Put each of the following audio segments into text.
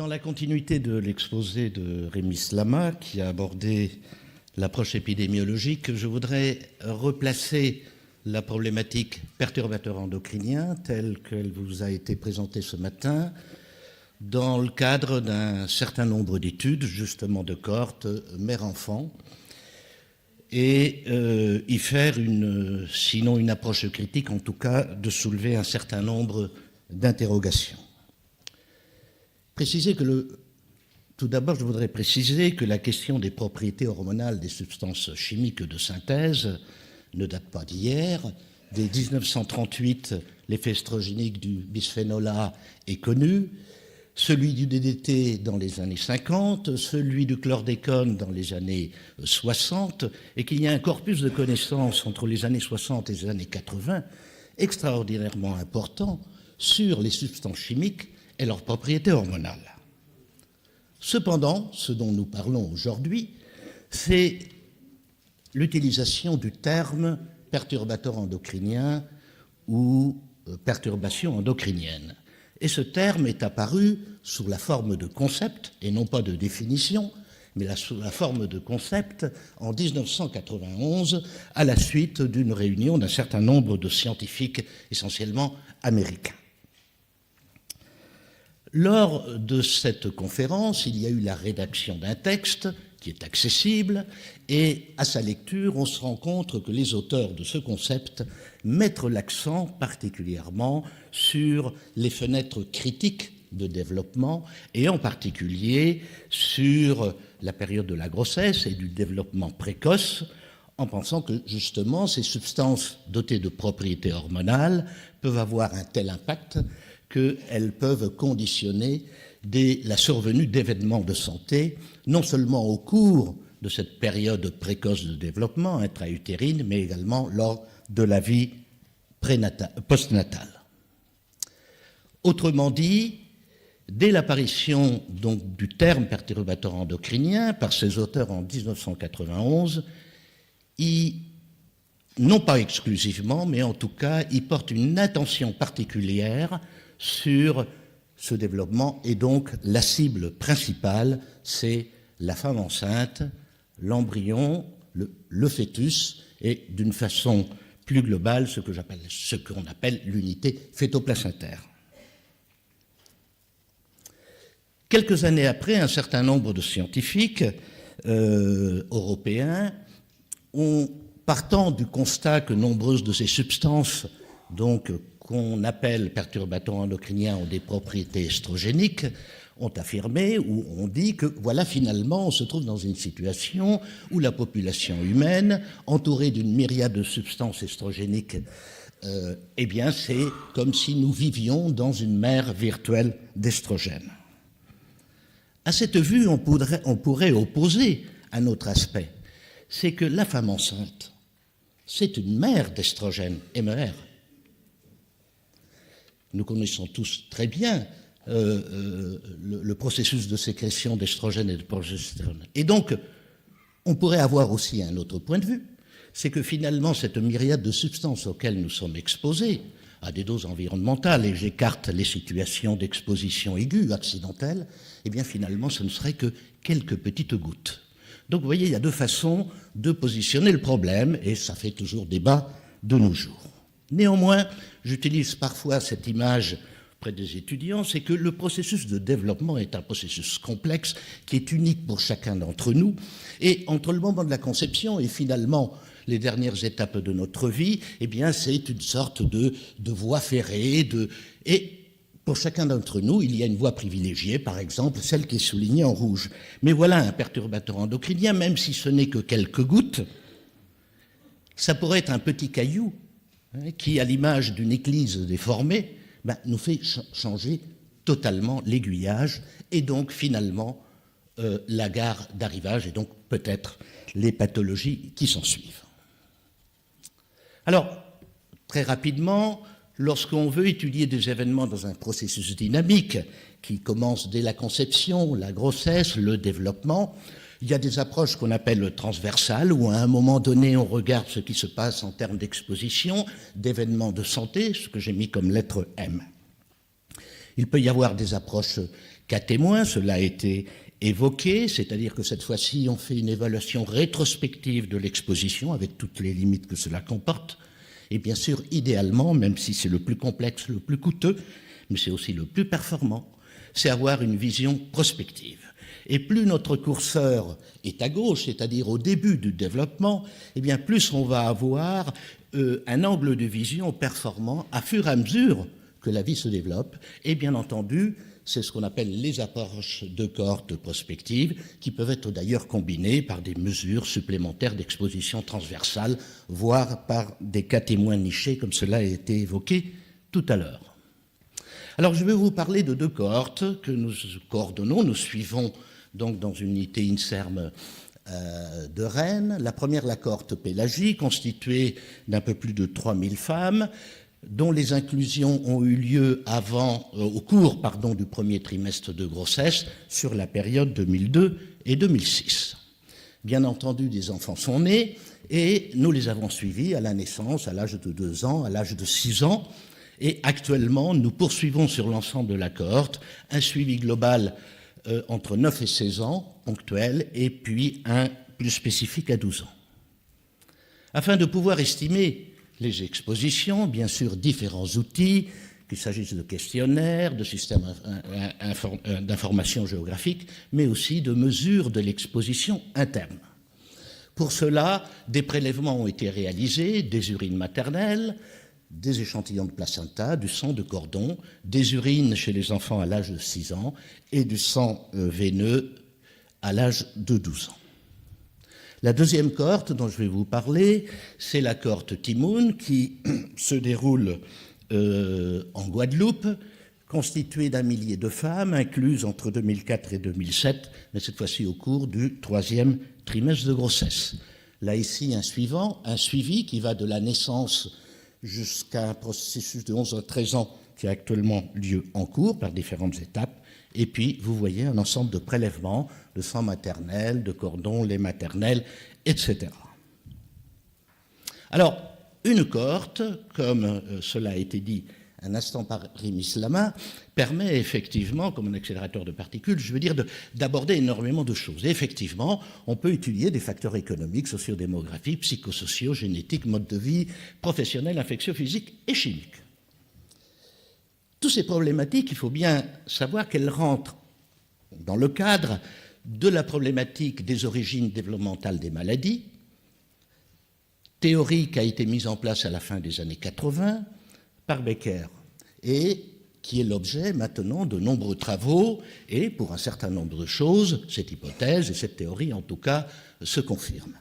Dans la continuité de l'exposé de Rémi Slama, qui a abordé l'approche épidémiologique, je voudrais replacer la problématique perturbateur endocrinien telle qu'elle vous a été présentée ce matin dans le cadre d'un certain nombre d'études, justement de cohortes mère-enfant, et y faire sinon une approche critique, en tout cas de soulever un certain nombre d'interrogations. Tout d'abord, je voudrais préciser que la question des propriétés hormonales des substances chimiques de synthèse ne date pas d'hier. Dès 1938, l'effet estrogénique du bisphénol A est connu, celui du DDT dans les années 50, celui du chlordécone dans les années 60, et qu'il y a un corpus de connaissances entre les années 60 et les années 80 extraordinairement important sur les substances chimiques et leurs propriétés hormonales. Cependant, ce dont nous parlons aujourd'hui, c'est l'utilisation du terme perturbateur endocrinien ou perturbation endocrinienne. Et ce terme est apparu sous la forme de concept, et non pas de définition, mais sous la forme de concept en 1991, à la suite d'une réunion d'un certain nombre de scientifiques, essentiellement américains. Lors de cette conférence, il y a eu la rédaction d'un texte qui est accessible, et à sa lecture, on se rend compte que les auteurs de ce concept mettent l'accent particulièrement sur les fenêtres critiques de développement, et en particulier sur la période de la grossesse et du développement précoce, en pensant que justement ces substances dotées de propriétés hormonales peuvent avoir un tel impact qu'elles peuvent conditionner la survenue d'événements de santé, non seulement au cours de cette période précoce de développement intra-utérine, mais également lors de la vie postnatale. Autrement dit, dès l'apparition donc du terme perturbateur endocrinien par ses auteurs en 1991, non pas exclusivement, mais en tout cas, ils portent une attention particulière sur ce développement, et donc la cible principale, c'est la femme enceinte, l'embryon, le fœtus, et d'une façon plus globale, ce qu'on appelle l'unité fœtoplacentaire. Quelques années après, un certain nombre de scientifiques européens partant du constat que nombreuses de ces substances, donc qu'on appelle perturbateurs endocriniens, ont des propriétés estrogéniques, ont affirmé ou ont dit que voilà, finalement, on se trouve dans une situation où la population humaine, entourée d'une myriade de substances estrogéniques, eh bien, c'est comme si nous vivions dans une mer virtuelle d'estrogènes. À cette vue, on pourrait opposer un autre aspect, c'est que la femme enceinte, c'est une mer d'estrogènes, MER. Nous connaissons tous très bien le processus de sécrétion d'estrogène et de progestérone. Et donc, on pourrait avoir aussi un autre point de vue, c'est que finalement, cette myriade de substances auxquelles nous sommes exposés, à des doses environnementales, et j'écarte les situations d'exposition aiguë, accidentelle, eh bien finalement, ce ne serait que quelques petites gouttes. Donc, vous voyez, il y a deux façons de positionner le problème, et ça fait toujours débat de nos jours. Néanmoins, j'utilise parfois cette image auprès des étudiants, c'est que le processus de développement est un processus complexe qui est unique pour chacun d'entre nous, et entre le moment de la conception et finalement les dernières étapes de notre vie, eh bien c'est une sorte de voie ferrée, et pour chacun d'entre nous, il y a une voie privilégiée, par exemple celle qui est soulignée en rouge. Mais voilà un perturbateur endocrinien, même si ce n'est que quelques gouttes, ça pourrait être un petit caillou qui, à l'image d'une église déformée, nous fait changer totalement l'aiguillage et donc finalement la gare d'arrivage et donc peut-être les pathologies qui s'en suivent. Alors, très rapidement, lorsqu'on veut étudier des événements dans un processus dynamique qui commence dès la conception, la grossesse, le développement, il y a des approches qu'on appelle transversales, où à un moment donné, on regarde ce qui se passe en termes d'exposition, d'événements de santé, ce que j'ai mis comme lettre M. Il peut y avoir des approches cas témoin, cela a été évoqué, c'est-à-dire que cette fois-ci, on fait une évaluation rétrospective de l'exposition avec toutes les limites que cela comporte. Et bien sûr, idéalement, même si c'est le plus complexe, le plus coûteux, mais c'est aussi le plus performant, c'est avoir une vision prospective. Et plus notre curseur est à gauche, c'est-à-dire au début du développement, eh bien plus on va avoir un angle de vision performant à fur et à mesure que la vie se développe. Et bien entendu, c'est ce qu'on appelle les approches de cohorte prospective, qui peuvent être d'ailleurs combinées par des mesures supplémentaires d'exposition transversale, voire par des cas témoins nichés, comme cela a été évoqué tout à l'heure. Alors je vais vous parler de deux cohortes que nous coordonnons, nous suivons donc dans une unité INSERM de Rennes. La première, la cohorte Pélagie, constituée d'un peu plus de 3000 femmes, dont les inclusions ont eu lieu au cours du premier trimestre de grossesse sur la période 2002 et 2006. Bien entendu, des enfants sont nés et nous les avons suivis à la naissance, à l'âge de 2 ans, à l'âge de 6 ans. Et actuellement, nous poursuivons sur l'ensemble de la cohorte un suivi global entre 9 et 16 ans, ponctuel, et puis un plus spécifique à 12 ans. Afin de pouvoir estimer les expositions, bien sûr, différents outils, qu'il s'agisse de questionnaires, de systèmes d'information géographique, mais aussi de mesures de l'exposition interne. Pour cela, des prélèvements ont été réalisés, des urines maternelles, des échantillons de placenta, du sang de cordon, des urines chez les enfants à l'âge de 6 ans et du sang veineux à l'âge de 12 ans. La deuxième cohorte dont je vais vous parler, c'est la cohorte Timoun qui se déroule en Guadeloupe, constituée d'un millier de femmes incluses entre 2004 et 2007, mais cette fois-ci au cours du 3e trimestre de grossesse. Là, ici, un suivi qui va de la naissance jusqu'à un processus de 11 à 13 ans qui a actuellement lieu en cours par différentes étapes. Et puis, vous voyez un ensemble de prélèvements de sang maternel, de cordon, lait maternel, etc. Alors, une cohorte, comme cela a été dit un instant par Rémi Slama, permet effectivement, comme un accélérateur de particules, je veux dire, d'aborder énormément de choses. Et effectivement, on peut étudier des facteurs économiques, sociodémographiques, psychosociaux, génétiques, modes de vie, professionnels, infectieux, physiques et chimiques. Toutes ces problématiques, il faut bien savoir qu'elles rentrent dans le cadre de la problématique des origines développementales des maladies, théorie qui a été mise en place à la fin des années 80 par Becker et qui est l'objet maintenant de nombreux travaux et pour un certain nombre de choses, cette hypothèse et cette théorie en tout cas se confirment.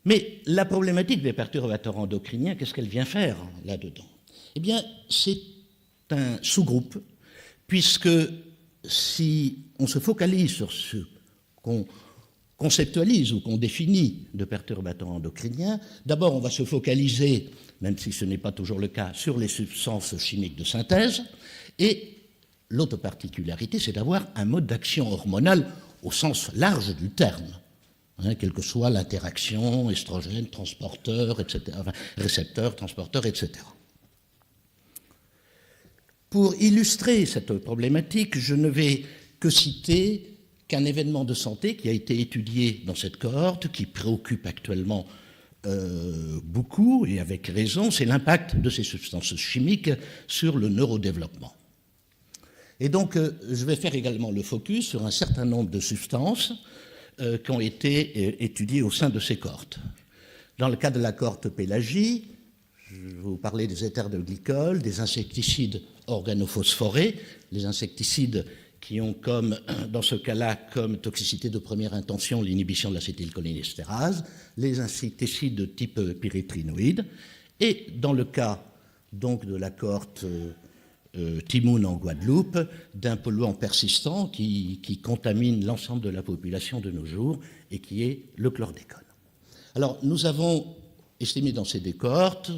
Mais la problématique des perturbateurs endocriniens, qu'est-ce qu'elle vient faire là-dedans? Eh bien, c'est un sous-groupe, puisque si on se focalise sur ce qu'on conceptualise ou qu'on définit de perturbateurs endocriniens, d'abord on va se focaliser, même si ce n'est pas toujours le cas, sur les substances chimiques de synthèse, et l'autre particularité, c'est d'avoir un mode d'action hormonal au sens large du terme, quelle que soit l'interaction, estrogène, transporteur, etc., enfin, récepteur, transporteur, etc. Pour illustrer cette problématique, je ne vais que citer qu'un événement de santé qui a été étudié dans cette cohorte, qui préoccupe actuellement beaucoup, et avec raison, c'est l'impact de ces substances chimiques sur le neurodéveloppement. Et donc, je vais faire également le focus sur un certain nombre de substances qui ont été étudiées au sein de ces cohortes. Dans le cas de la cohorte Pélagie, je vais vous parler des éthers de glycol, des insecticides organophosphorés, les insecticides qui ont dans ce cas-là, comme toxicité de première intention, l'inhibition de l'acétylcholinestérase, les insecticides de type pyréthrinoïde, et dans le cas donc de la cohorte Timoun en Guadeloupe, d'un polluant persistant qui contamine l'ensemble de la population de nos jours et qui est le chlordécone. Alors, nous avons estimé dans ces deux cohortes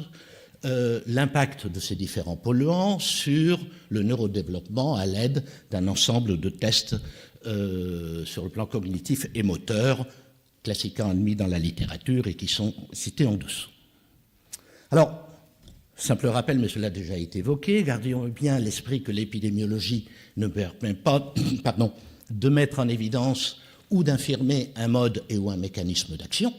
l'impact de ces différents polluants sur le neurodéveloppement à l'aide d'un ensemble de tests sur le plan cognitif et moteur, classiquement admis dans la littérature et qui sont cités en dessous. Alors, Simple rappel, mais cela a déjà été évoqué, gardons bien à l'esprit que l'épidémiologie ne permet pas de mettre en évidence ou d'infirmer un mode et ou un mécanisme d'action,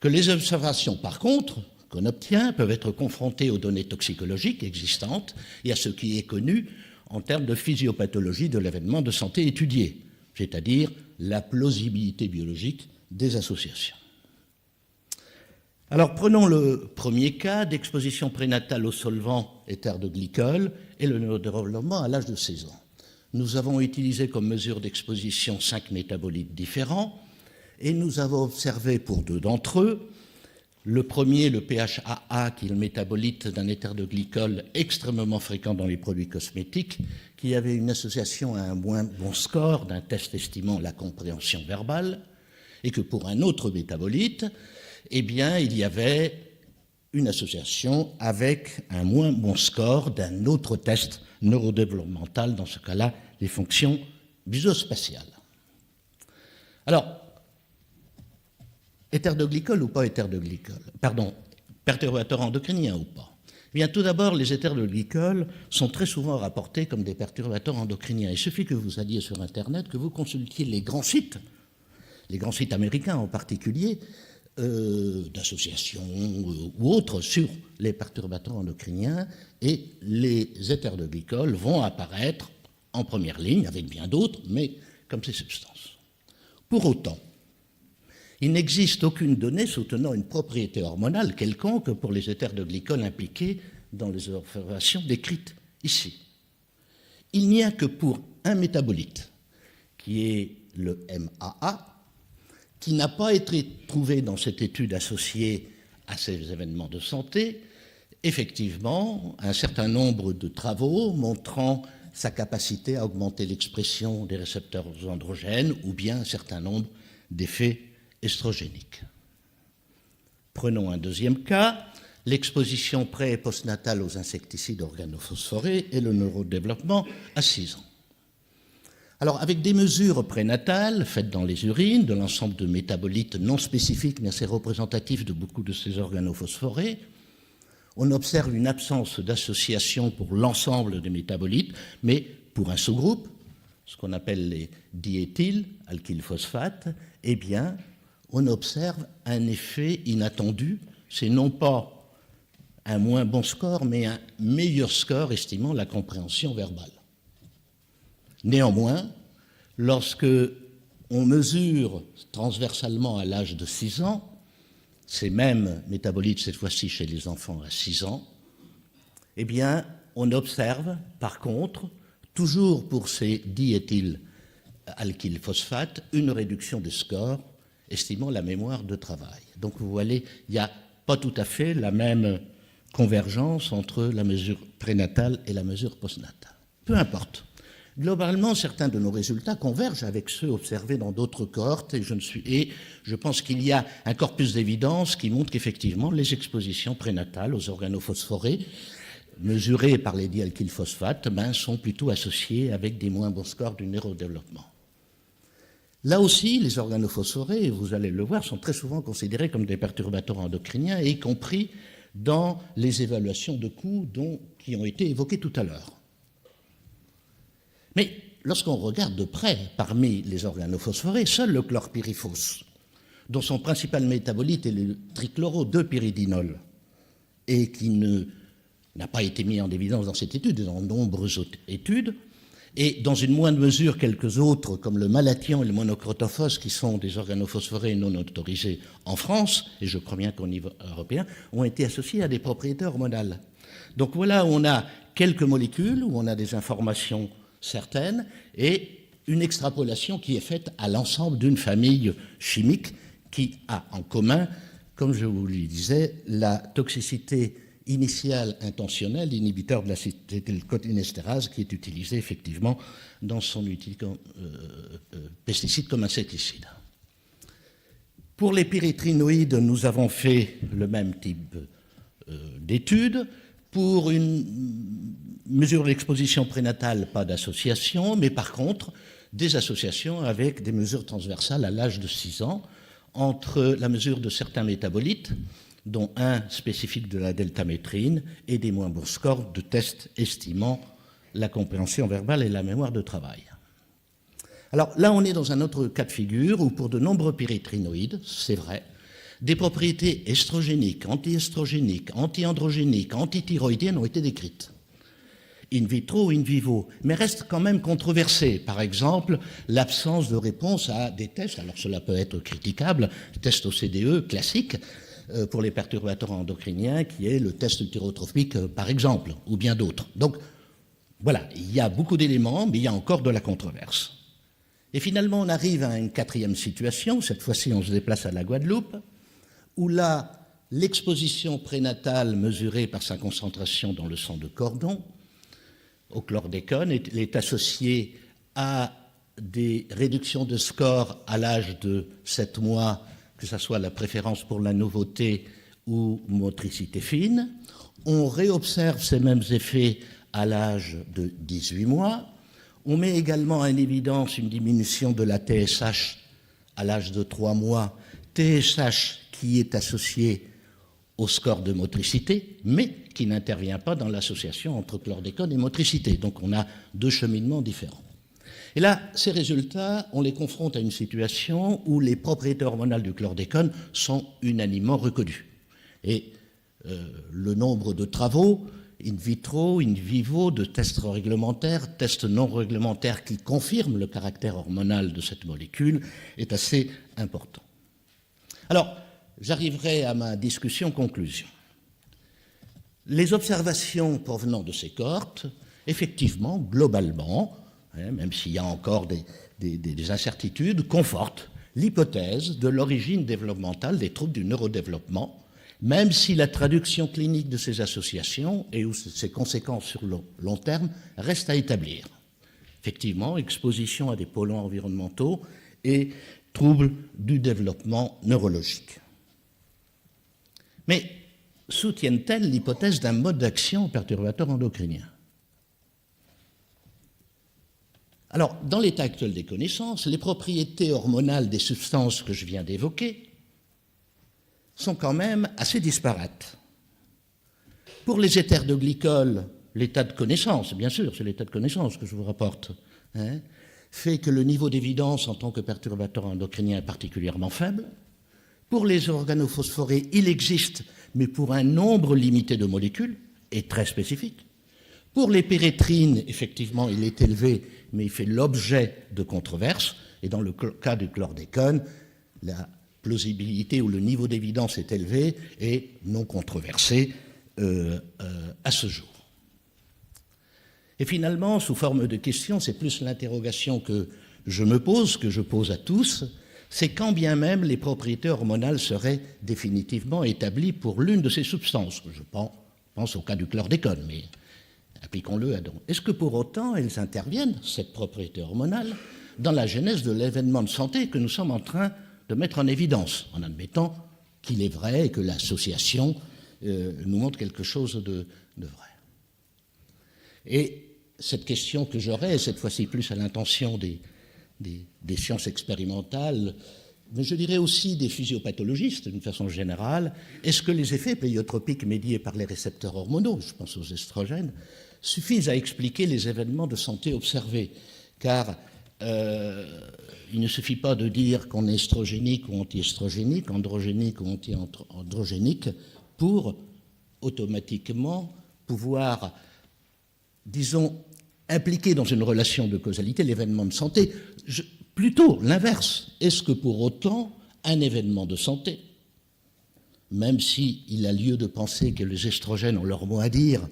que les observations, par contre, qu'on obtient peuvent être confrontées aux données toxicologiques existantes et à ce qui est connu en termes de physiopathologie de l'événement de santé étudié, c'est-à-dire la plausibilité biologique des associations. Alors prenons le premier cas d'exposition prénatale aux solvants éthers de glycol et le neurodéveloppement à l'âge de 16 ans. Nous avons utilisé comme mesure d'exposition 5 métabolites différents et nous avons observé pour 2 d'entre eux, le premier, le PHAA, qui est le métabolite d'un éther de glycol extrêmement fréquent dans les produits cosmétiques, qui avait une association à un moins bon score d'un test estimant la compréhension verbale, et que pour un autre métabolite, eh bien, il y avait une association avec un moins bon score d'un autre test neurodéveloppemental, dans ce cas-là, les fonctions visospatiales. Alors, éther de glycol ou pas éther de glycol? Pardon, perturbateurs endocriniens ou pas? Eh bien, tout d'abord, les éthers de glycol sont très souvent rapportés comme des perturbateurs endocriniens. Il suffit que vous alliez sur Internet, que vous consultiez les grands sites américains en particulier, d'associations ou autres sur les perturbateurs endocriniens, et les éthers de glycol vont apparaître en première ligne, avec bien d'autres, mais comme ces substances. Pour autant, il n'existe aucune donnée soutenant une propriété hormonale quelconque pour les éthers de glycol impliqués dans les observations décrites ici. Il n'y a que pour un métabolite, qui est le MAA, qui n'a pas été trouvé dans cette étude associée à ces événements de santé, effectivement, un certain nombre de travaux montrant sa capacité à augmenter l'expression des récepteurs androgènes ou bien un certain nombre d'effets estrogéniques. Prenons un deuxième cas, l'exposition pré- et postnatale aux insecticides organophosphorés et le neurodéveloppement à 6 ans. Alors, avec des mesures prénatales faites dans les urines de l'ensemble de métabolites non spécifiques mais assez représentatifs de beaucoup de ces organophosphorés, on observe une absence d'association pour l'ensemble des métabolites, mais pour un sous-groupe, ce qu'on appelle les diéthylalkylphosphates, eh bien, on observe un effet inattendu. C'est non pas un moins bon score, mais un meilleur score estimant la compréhension verbale. Néanmoins, lorsque on mesure transversalement à l'âge de 6 ans, ces mêmes métabolites, cette fois-ci chez les enfants à 6 ans, eh bien, on observe, par contre, toujours pour ces diéthylalkylphosphates, une réduction du score estimant la mémoire de travail. Donc, vous voyez, il n'y a pas tout à fait la même convergence entre la mesure prénatale et la mesure postnatale. Peu importe. Globalement, certains de nos résultats convergent avec ceux observés dans d'autres cohortes et je pense qu'il y a un corpus d'évidence qui montre qu'effectivement, les expositions prénatales aux organophosphorés mesurées par les dialkylphosphates sont plutôt associées avec des moins bons scores du neurodéveloppement. Là aussi, les organophosphorés, vous allez le voir, sont très souvent considérés comme des perturbateurs endocriniens, y compris dans les évaluations de coûts qui ont été évoquées tout à l'heure. Mais lorsqu'on regarde de près, parmi les organophosphorés, seul le chlorpyrifos, dont son principal métabolite est le trichloro-2-pyridinol, et qui n'a pas été mis en évidence dans cette étude, dans de nombreuses autres études, et dans une moindre mesure quelques autres, comme le malathion et le monocrotophos, qui sont des organophosphorés non autorisés en France, et je crois bien qu'au niveau européen, ont été associés à des propriétés hormonales. Donc voilà, on a quelques molécules, où on a des informations certaines, et une extrapolation qui est faite à l'ensemble d'une famille chimique qui a en commun, comme je vous le disais, la toxicité initiale intentionnelle d'inhibiteur de l'acétylcholinestérase qui est utilisée effectivement dans son pesticide comme insecticide. Pour les pyrétrinoïdes, nous avons fait le même type d'études. Pour une mesure d'exposition prénatale, pas d'association, mais par contre, des associations avec des mesures transversales à l'âge de 6 ans entre la mesure de certains métabolites, dont un spécifique de la deltamétrine et des moins bons scores de tests estimant la compréhension verbale et la mémoire de travail. Alors là, on est dans un autre cas de figure où pour de nombreux pyréthrinoïdes, c'est vrai, des propriétés estrogéniques, anti-estrogéniques, anti-androgéniques, antithyroïdiennes ont été décrites, in vitro ou in vivo, mais restent quand même controversées. Par exemple, l'absence de réponse à des tests, alors cela peut être critiquable, test OCDE classique pour les perturbateurs endocriniens, qui est le test utérotropique par exemple, ou bien d'autres. Donc voilà, il y a beaucoup d'éléments, mais il y a encore de la controverse. Et finalement, on arrive à une quatrième situation, cette fois-ci on se déplace à la Guadeloupe, où là, l'exposition prénatale mesurée par sa concentration dans le sang de cordon au chlordécone est associée à des réductions de score à l'âge de 7 mois, que ce soit la préférence pour la nouveauté ou motricité fine. On réobserve ces mêmes effets à l'âge de 18 mois. On met également en évidence une diminution de la TSH à l'âge de 3 mois, TSH qui est associé au score de motricité, mais qui n'intervient pas dans l'association entre chlordécone et motricité. Donc on a deux cheminements différents. Et là, ces résultats, on les confronte à une situation où les propriétés hormonales du chlordécone sont unanimement reconnues. Et le nombre de travaux in vitro, in vivo, de tests réglementaires, tests non réglementaires qui confirment le caractère hormonal de cette molécule est assez important. Alors, j'arriverai à ma discussion-conclusion. Les observations provenant de ces cohortes, effectivement, globalement, même s'il y a encore des incertitudes, confortent l'hypothèse de l'origine développementale des troubles du neurodéveloppement, même si la traduction clinique de ces associations et ou ses conséquences sur le long terme restent à établir. Effectivement, exposition à des polluants environnementaux et troubles du développement neurologique. Mais soutiennent-elles l'hypothèse d'un mode d'action perturbateur endocrinien? Alors, dans l'état actuel des connaissances, les propriétés hormonales des substances que je viens d'évoquer sont quand même assez disparates. Pour les éthers de glycol, l'état de connaissance, bien sûr, c'est l'état de connaissance que je vous rapporte, fait que le niveau d'évidence en tant que perturbateur endocrinien est particulièrement faible. Pour les organophosphorés, il existe, mais pour un nombre limité de molécules, et très spécifique. Pour les pyrétrines, effectivement, il est élevé, mais il fait l'objet de controverses. Et dans le cas du chlordécone, la plausibilité ou le niveau d'évidence est élevé et non controversé à ce jour. Et finalement, sous forme de question, c'est plus l'interrogation que je me pose, que je pose à tous, c'est quand bien même les propriétés hormonales seraient définitivement établies pour l'une de ces substances. Je pense au cas du chlordécone, mais appliquons-le à d'autres. Est-ce que pour autant elles interviennent, cette propriété hormonale, dans la genèse de l'événement de santé que nous sommes en train de mettre en évidence, en admettant qu'il est vrai et que l'association nous montre quelque chose de vrai? Et cette question que j'aurais, cette fois-ci plus à l'intention des sciences expérimentales, mais je dirais aussi des physiopathologistes d'une façon générale, est-ce que les effets pléiotropiques médiés par les récepteurs hormonaux, je pense aux estrogènes, suffisent à expliquer les événements de santé observés? Car il ne suffit pas de dire qu'on est estrogénique ou anti-estrogénique, androgénique ou anti-androgénique pour automatiquement pouvoir, disons, impliquer dans une relation de causalité l'événement de santé. Plutôt l'inverse. Est-ce que pour autant un événement de santé, même s'il a lieu de penser que les estrogènes ont leur mot à dire,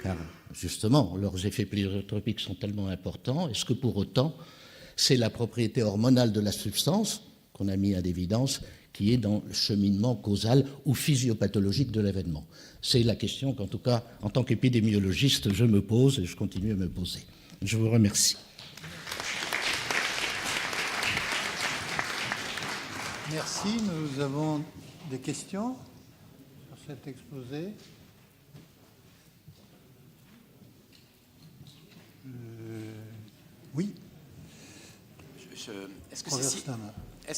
car justement leurs effets pléiotropiques sont tellement importants, est-ce que pour autant c'est la propriété hormonale de la substance qu'on a mis à l'évidence qui est dans le cheminement causal ou physiopathologique de l'événement? C'est la question qu'en tout cas, en tant qu'épidémiologiste, je me pose et je continue à me poser. Je vous remercie. Merci. Nous avons des questions sur cet exposé. Oui. Est-ce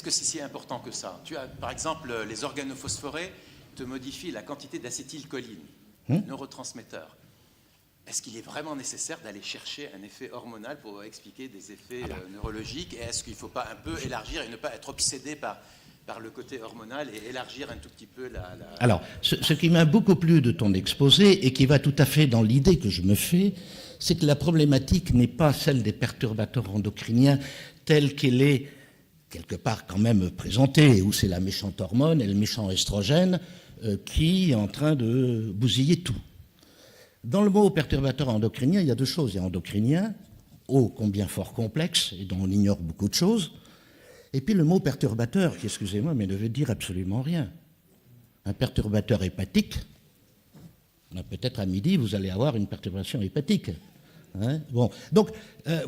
que c'est si important que ça? Tu as, par exemple, les organophosphorés te modifie la quantité d'acétylcholine, neurotransmetteur, est-ce qu'il est vraiment nécessaire d'aller chercher un effet hormonal pour expliquer des effets neurologiques? Et est-ce qu'il ne faut pas un peu élargir et ne pas être obsédé par le côté hormonal et élargir un tout petit peu la... Alors, ce qui m'a beaucoup plu de ton exposé et qui va tout à fait dans l'idée que je me fais, c'est que la problématique n'est pas celle des perturbateurs endocriniens telle qu'elle est quelque part quand même présentée, où c'est la méchante hormone et le méchant estrogène qui est en train de bousiller tout. Dans le mot perturbateur endocrinien, il y a deux choses. Il y a endocrinien, ô combien fort complexe, et dont on ignore beaucoup de choses. Et puis le mot perturbateur, qui, excusez-moi, mais ne veut dire absolument rien. Un perturbateur hépatique, peut-être à midi, vous allez avoir une perturbation hépatique. Hein, bon. Donc,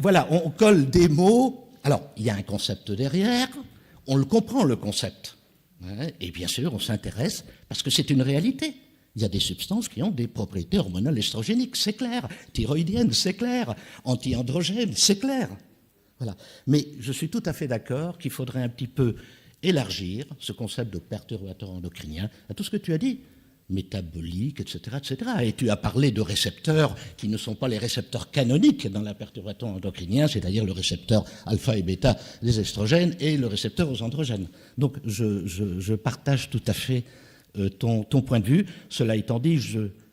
voilà, on colle des mots. Alors, il y a un concept derrière, on le comprend, le concept. Hein, et bien sûr, on s'intéresse, parce que c'est une réalité. Il y a des substances qui ont des propriétés hormonales estrogéniques, c'est clair. Thyroïdiennes, c'est clair. Anti-androgènes, c'est clair. Voilà. Mais je suis tout à fait d'accord qu'il faudrait un petit peu élargir ce concept de perturbateur endocrinien à tout ce que tu as dit, métabolique, etc., etc. Et tu as parlé de récepteurs qui ne sont pas les récepteurs canoniques dans la perturbation endocrinien, c'est-à-dire le récepteur alpha et bêta des estrogènes et le récepteur aux androgènes. Donc je partage tout à fait ton point de vue. Cela étant dit,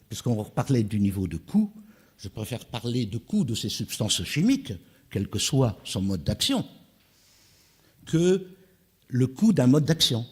puisqu'on parlait du niveau de coût, je préfère parler de coût de ces substances chimiques, quel que soit son mode d'action, que le coût d'un mode d'action.